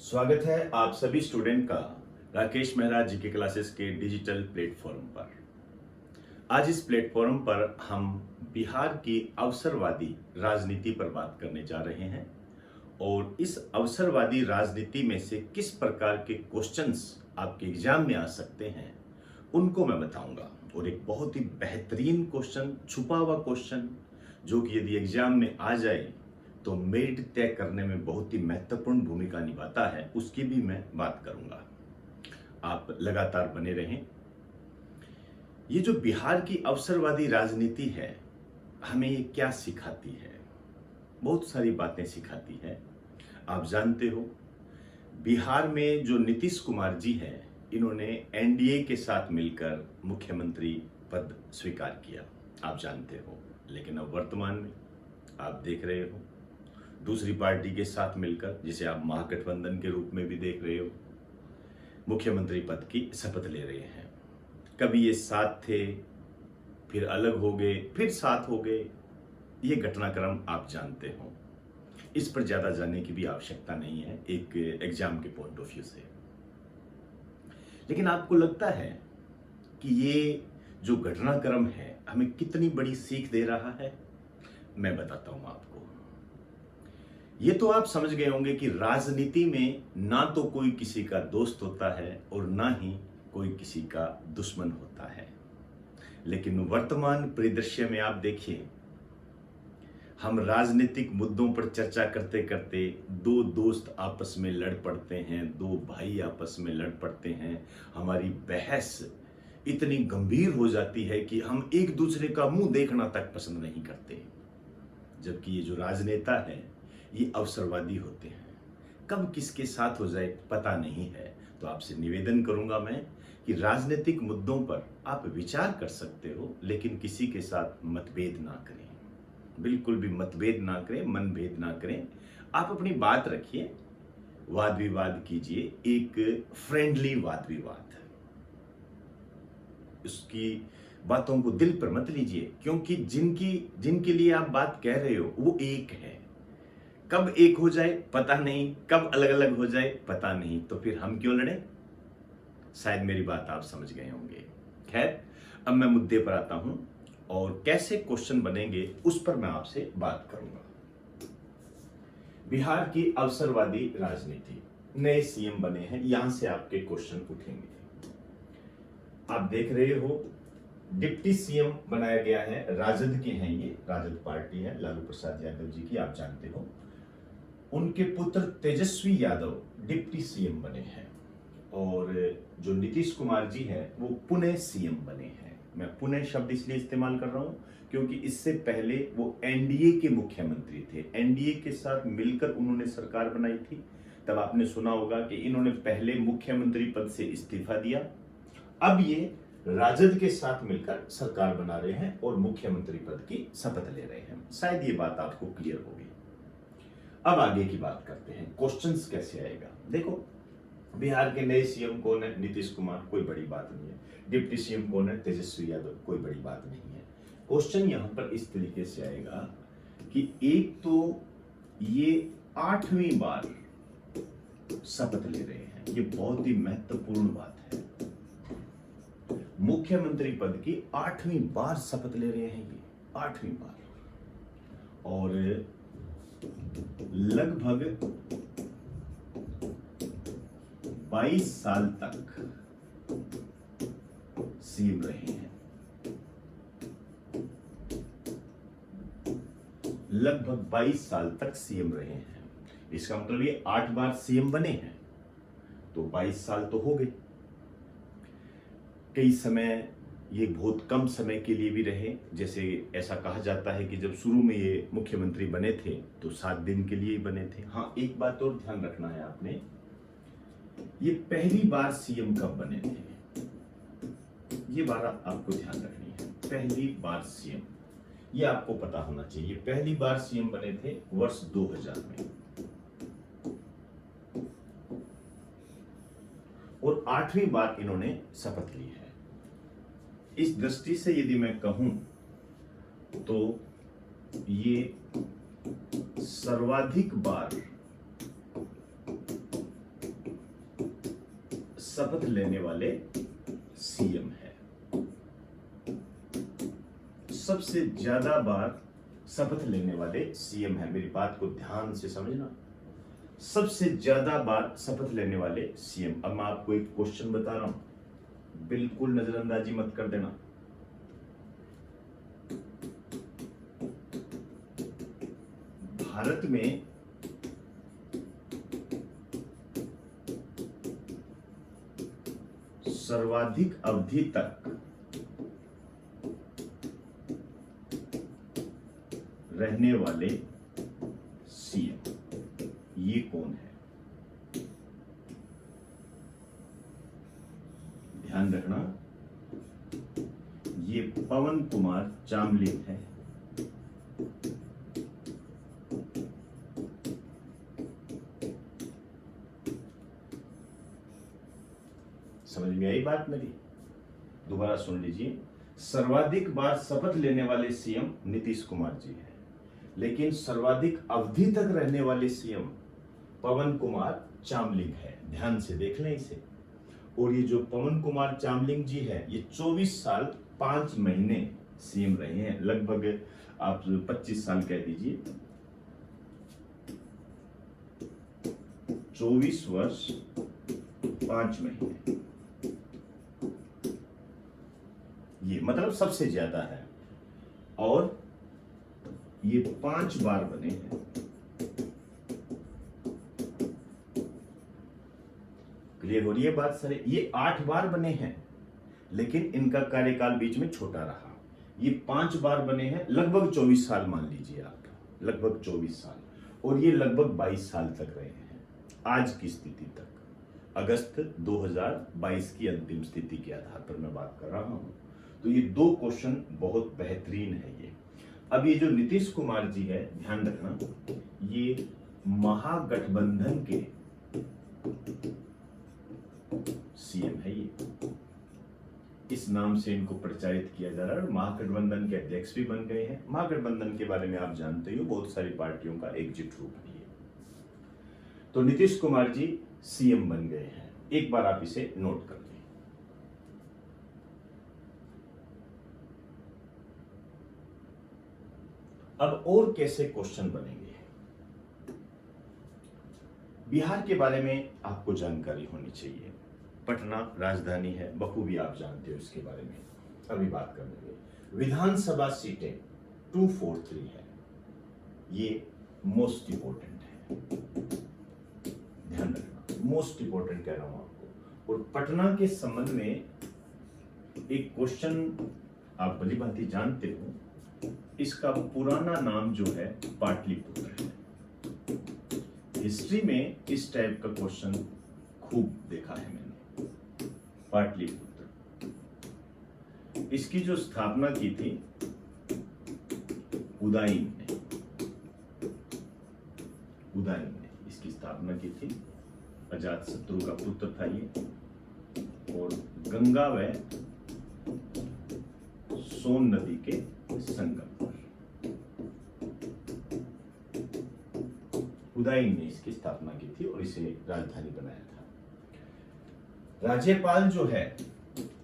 स्वागत है आप सभी स्टूडेंट का राकेश मेहरा जीके क्लासेस के डिजिटल प्लेटफॉर्म पर। आज इस प्लेटफॉर्म पर हम बिहार की अवसरवादी राजनीति पर बात करने जा रहे हैं और इस अवसरवादी राजनीति में से किस प्रकार के क्वेश्चंस आपके एग्जाम में आ सकते हैं उनको मैं बताऊंगा। और एक बहुत ही बेहतरीन क्वेश्चन, छुपा हुआ क्वेश्चन, जो कि यदि एग्जाम में आ जाए तो मेरिट तय करने में बहुत ही महत्वपूर्ण भूमिका निभाता है, उसकी भी मैं बात करूंगा। आप लगातार बने रहें। ये जो बिहार की अवसरवादी राजनीति है, हमें ये क्या सिखाती है? बहुत सारी बातें सिखाती है। आप जानते हो, बिहार में जो नीतीश कुमार जी हैं, इन्होंने एनडीए के साथ मिलकर मुख्यमंत्री पद स्वीकार किया, आप जानते हो। लेकिन अब वर्तमान में आप देख रहे हो, दूसरी पार्टी के साथ मिलकर, जिसे आप महागठबंधन के रूप में भी देख रहे हो, मुख्यमंत्री पद की शपथ ले रहे हैं। कभी ये साथ थे, फिर अलग हो गए, फिर साथ हो गए। ये घटनाक्रम आप जानते हो। इस पर ज्यादा जानने की भी आवश्यकता नहीं है एक एग्जाम के पॉइंट ऑफ व्यू से। लेकिन आपको लगता है कि ये जो घटनाक्रम है हमें कितनी बड़ी सीख दे रहा है? मैं बताता हूं आपको। ये तो आप समझ गए होंगे कि राजनीति में ना तो कोई किसी का दोस्त होता है और ना ही कोई किसी का दुश्मन होता है। लेकिन वर्तमान परिदृश्य में आप देखिए, हम राजनीतिक मुद्दों पर चर्चा करते करते दो दोस्त आपस में लड़ पड़ते हैं, दो भाई आपस में लड़ पड़ते हैं। हमारी बहस इतनी गंभीर हो जाती है कि हम एक दूसरे का मुंह देखना तक पसंद नहीं करते। जबकि ये जो राजनेता है, ये अवसरवादी होते हैं। कब किसके साथ हो जाए पता नहीं है। तो आपसे निवेदन करूंगा मैं कि राजनीतिक मुद्दों पर आप विचार कर सकते हो, लेकिन किसी के साथ मतभेद ना करें। बिल्कुल भी मतभेद ना करें, मनभेद ना करें। आप अपनी बात रखिए, वाद विवाद कीजिए, एक फ्रेंडली वाद विवाद। उसकी बातों को दिल पर मत लीजिए, क्योंकि जिनके लिए आप बात कह रहे हो वो एक है। कब एक हो जाए पता नहीं, कब अलग अलग हो जाए पता नहीं, तो फिर हम क्यों लड़े? शायद मेरी बात आप समझ गए होंगे। खैर, अब मैं मुद्दे पर आता हूं और कैसे क्वेश्चन बनेंगे उस पर मैं आपसे बात करूंगा। बिहार की अवसरवादी राजनीति, नए सीएम बने हैं, यहां से आपके क्वेश्चन उठेंगे। आप देख रहे हो, डिप्टी सीएम बनाया गया है, राजद के हैं, ये राजद पार्टी है, लालू प्रसाद यादव जी की, आप जानते हो। उनके पुत्र तेजस्वी यादव डिप्टी सीएम बने हैं और जो नीतीश कुमार जी हैं वो पुणे सीएम बने हैं। मैं पुणे शब्द इसलिए इस्तेमाल कर रहा हूं क्योंकि इससे पहले वो एनडीए के मुख्यमंत्री थे। एनडीए के साथ मिलकर उन्होंने सरकार बनाई थी। तब आपने सुना होगा कि इन्होंने पहले मुख्यमंत्री पद से इस्तीफा दिया, अब ये राजद के साथ मिलकर सरकार बना रहे हैं और मुख्यमंत्री पद की शपथ ले रहे हैं। शायद ये बात आपको क्लियर होगी। अब आगे की बात करते हैं, क्वेश्चंस कैसे आएगा। देखो, बिहार के नए सीएम कौन है? नीतीश कुमार, कोई बड़ी बात नहीं है। डिप्टी सीएम कौन है? तेजस्वी यादव, कोई बड़ी बात नहीं है। क्वेश्चन यहां पर इस तरीके से आएगा कि एक तो ये 8वीं बार शपथ ले रहे हैं, ये बहुत ही महत्वपूर्ण बात है। मुख्यमंत्री पद की 8वीं बार शपथ ले रहे हैं, ये 8वीं बार, और लगभग 22 साल तक सीएम रहे हैं। लगभग 22 साल तक सीएम रहे हैं। इसका मतलब ये 8 बार सीएम बने हैं, तो 22 साल तो हो गए। कई समय ये बहुत कम समय के लिए भी रहे। जैसे ऐसा कहा जाता है कि जब शुरू में ये मुख्यमंत्री बने थे तो 7 दिन के लिए ही बने थे। हाँ, एक बात और ध्यान रखना है आपने, ये पहली बार सीएम कब बने थे, ये बात आपको ध्यान रखनी है। पहली बार सीएम, ये आपको पता होना चाहिए। पहली बार सीएम बने थे वर्ष 2000 में, और 8वीं बार इन्होंने शपथ ली है। इस दृष्टि से यदि मैं कहूं तो ये सर्वाधिक बार शपथ लेने वाले सीएम है। सबसे ज्यादा बार शपथ लेने वाले सीएम है। मेरी बात को ध्यान से समझना, सबसे ज्यादा बार शपथ लेने वाले सीएम। अब मैं आपको एक क्वेश्चन बता रहा हूं, बिल्कुल नजरअंदाजी मत कर देना। भारत में सर्वाधिक अवधि तक रहने वाले सीएम ये कौन है? ध्यान रखना, ये पवन कुमार चामलिंग है। समझ में आई बात मेरी? दोबारा सुन लीजिए। सर्वाधिक बार शपथ लेने वाले सीएम नीतीश कुमार जी हैं, लेकिन सर्वाधिक अवधि तक रहने वाले सीएम पवन कुमार चामलिंग है। ध्यान से देख लें इसे। और ये जो पवन कुमार चामलिंग जी है, ये 24 साल 5 महीने सीएम रहे हैं। लगभग आप 25 साल कह दीजिए, 24 वर्ष 5 महीने, ये मतलब सबसे ज्यादा है। और ये 5 बार बने हैं। क्लियर हो रही है बात सर? ये 8 बार बने हैं, लेकिन इनका कार्यकाल बीच में छोटा रहा। ये 5 बार बने हैं, लगभग 24 साल मान लीजिए आप, लगभग 24 साल। और ये लगभग 22 साल तक रहे हैं, आज की स्थिति तक, अगस्त 2022 की अंतिम स्थिति के आधार पर मैं बात कर रहा हूं। तो ये 2 क्वेश्चन बहुत बेहतरीन है ये। अब ये जो नीतीश कुमार जी है, ध्यान रखना, ये महागठबंधन के सीएम है। ये इस नाम से इनको प्रचारित किया जा रहा है। महागठबंधन के अध्यक्ष भी बन गए हैं। महागठबंधन के बारे में आप जानते हो, बहुत सारी पार्टियों का एकजुट रूप है ये। तो नीतीश कुमार जी सीएम बन गए हैं। एक बार आप इसे नोट कर लें। अब और कैसे क्वेश्चन बनेंगे? बिहार के बारे में आपको जानकारी होनी चाहिए। पटना राजधानी है, बखूबी आप जानते हो इसके बारे में, अभी बात कर लेंगे। विधानसभा सीटें 243 है, ये मोस्ट इंपोर्टेंट है, ध्यान रखना, मोस्ट इंपोर्टेंट कह रहा हूं आपको। और पटना के संबंध में एक क्वेश्चन आप भली भांति जानते हो, इसका पुराना नाम जो है पाटलिपुत्र है। हिस्ट्री में इस टाइप का क्वेश्चन खूब देखा है मैंने। पाटलिपुत्र, इसकी जो स्थापना की थी उदयन ने, इसकी स्थापना की थी। अजातशत्रु का पुत्र था ये। और गंगा व सोन नदी के संगम पर उदयन ने इसकी स्थापना की थी और इसे राजधानी बनाया था। राज्यपाल जो है,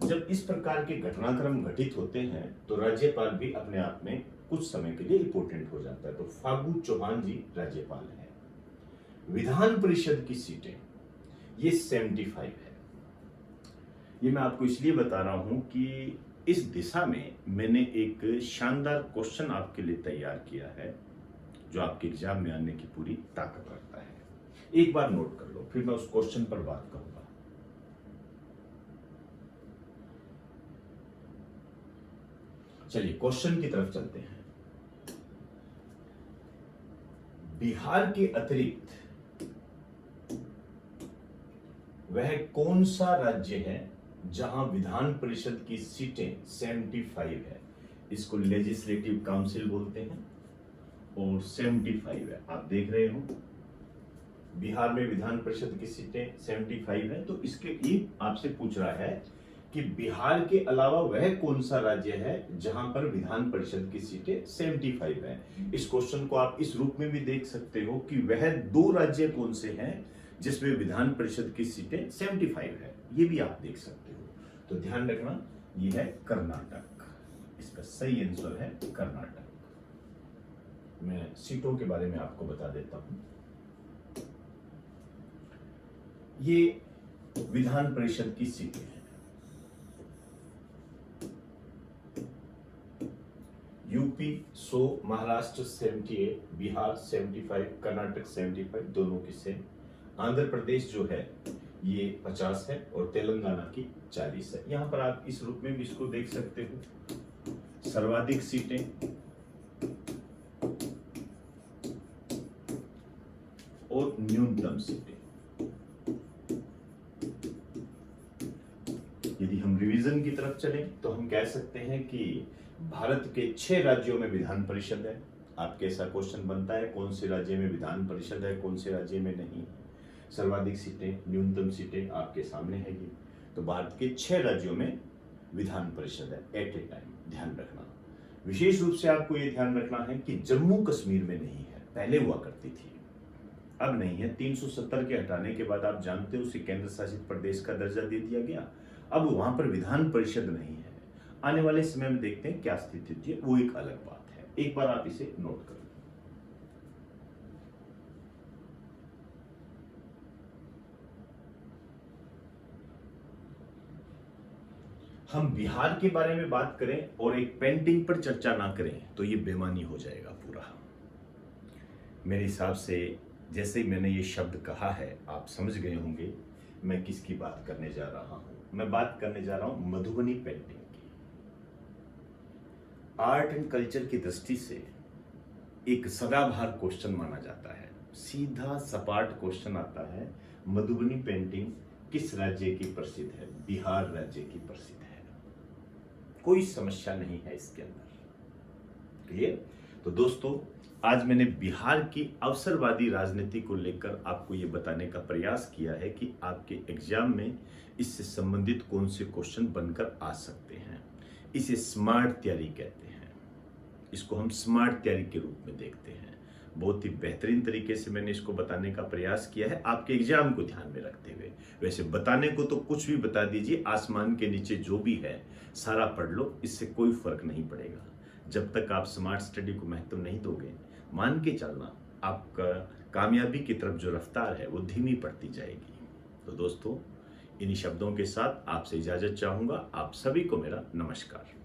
जब इस प्रकार के घटनाक्रम घटित होते हैं तो राज्यपाल भी अपने आप में कुछ समय के लिए इंपोर्टेंट हो जाता है। तो फागू चौहान जी राज्यपाल हैं। विधान परिषद की सीटें ये 75 है। ये मैं आपको इसलिए बता रहा हूं कि इस दिशा में मैंने एक शानदार क्वेश्चन आपके लिए तैयार किया है, जो आपके एग्जाम में आने की पूरी ताकत रखता है। एक बार नोट कर लो, फिर मैं उस क्वेश्चन पर बात करूंगा। चलिए क्वेश्चन की तरफ चलते हैं। बिहार के अतिरिक्त वह कौन सा राज्य है जहां विधान परिषद की सीटें 75 है? इसको लेजिस्लेटिव काउंसिल बोलते हैं और 75 है। आप देख रहे हो बिहार में विधान परिषद की सीटें 75 है। तो इसके ये आपसे पूछ रहा है कि बिहार के अलावा वह कौन सा राज्य है जहां पर विधान परिषद की सीटें 75 है। इस क्वेश्चन को आप इस रूप में भी देख सकते हो कि वह 2 राज्य कौन से हैं जिसमें विधान परिषद की सीटें 75 है, ये भी आप देख सकते हो। तो ध्यान रखना, ये है कर्नाटक, इसका सही आंसर है कर्नाटक। मैं सीटों के बारे में आपको बता देता हूं। ये विधान परिषद की सीटें हैं। यूपी 100, महाराष्ट्र 78, बिहार 75, कर्नाटक 75, दोनों की सेम। आंध्र प्रदेश जो है ये 50 है और तेलंगाना की 40 है। यहां पर आप इस रूप में भी इसको देख सकते हो, सर्वाधिक सीटें और न्यूनतम सीटें। यदि हम रिवीजन की तरफ चलें तो हम कह सकते हैं कि भारत के 6 राज्यों में विधान परिषद है। आपके ऐसा क्वेश्चन बनता है कौन से राज्य में विधान परिषद है, कौन से राज्य में नहीं। सर्वाधिक सीटें, न्यूनतम सीटें आपके सामने है ये। तो भारत के 6 राज्यों में विधान परिषद है एट ए टाइम, ध्यान रखना। विशेष रूप से आपको ये ध्यान रखना है कि जम्मू कश्मीर में नहीं है, पहले हुआ करती थी, अब नहीं है। 370 के हटाने के बाद आप जानते हो उसे केंद्र शासित प्रदेश का दर्जा दे दिया गया। अब वहां पर विधान परिषद नहीं है। आने वाले समय में देखते हैं क्या स्थिति होती है, वो एक अलग बात है। एक बार आप इसे नोट करो। हम बिहार के बारे में बात करें और एक पेंटिंग पर चर्चा ना करें तो ये बेईमानी हो जाएगा पूरा। मेरे हिसाब से जैसे ही मैंने ये शब्द कहा है आप समझ गए होंगे मैं किसकी बात करने जा रहा हूं। मैं बात करने जा रहा हूं मधुबनी पेंटिंग की। आर्ट एंड कल्चर की दृष्टि से एक सदाबहार क्वेश्चन माना जाता है। सीधा सपाट क्वेश्चन आता है, मधुबनी पेंटिंग किस राज्य की प्रसिद्ध है? बिहार राज्य की प्रसिद्ध है। कोई समस्या नहीं है इसके अंदर। क्लियर? तो दोस्तों, आज मैंने बिहार की अवसरवादी राजनीति को लेकर आपको ये बताने का प्रयास किया है कि आपके एग्जाम में इससे संबंधित कौन से क्वेश्चन बनकर आ सकते हैं। इसे स्मार्ट तैयारी कहते हैं, इसको हम स्मार्ट तैयारी के रूप में देखते हैं। बहुत ही बेहतरीन तरीके से मैंने इसको बताने का प्रयास किया है आपके एग्जाम को ध्यान में रखते हुए। वैसे बताने को तो कुछ भी बता दीजिए, आसमान के नीचे जो भी है सारा पढ़ लो, इससे कोई फर्क नहीं पड़ेगा। जब तक आप स्मार्ट स्टडी को महत्व नहीं दोगे, मान के चलना आपका कामयाबी की तरफ जो रफ्तार है वो धीमी पड़ती जाएगी। तो दोस्तों, इन्हीं शब्दों के साथ आपसे इजाजत चाहूंगा। आप सभी को मेरा नमस्कार।